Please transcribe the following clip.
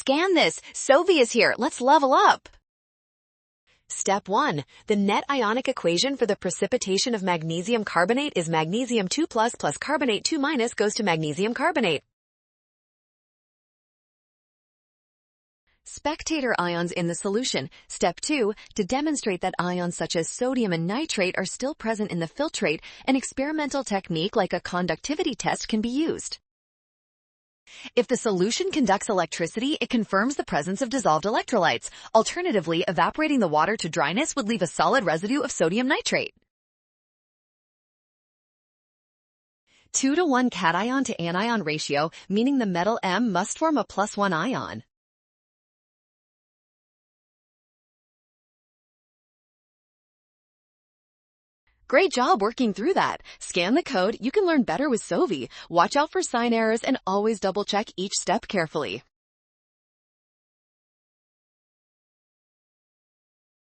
Scan this. Sovi is here. Let's level up. Step 1. The net ionic equation for the precipitation of magnesium carbonate is magnesium 2 plus carbonate 2 minus goes to magnesium carbonate. Spectator ions in the solution. Step 2. To demonstrate that ions such as sodium and nitrate are still present in the filtrate, an experimental technique like a conductivity test can be used. If the solution conducts electricity, it confirms the presence of dissolved electrolytes. Alternatively, evaporating the water to dryness would leave a solid residue of sodium nitrate. 2:1 cation to anion ratio, meaning the metal M must form a +1 ion. Great job working through that. Scan the code. You can learn better with Sovi. Watch out for sign errors and always double-check each step carefully.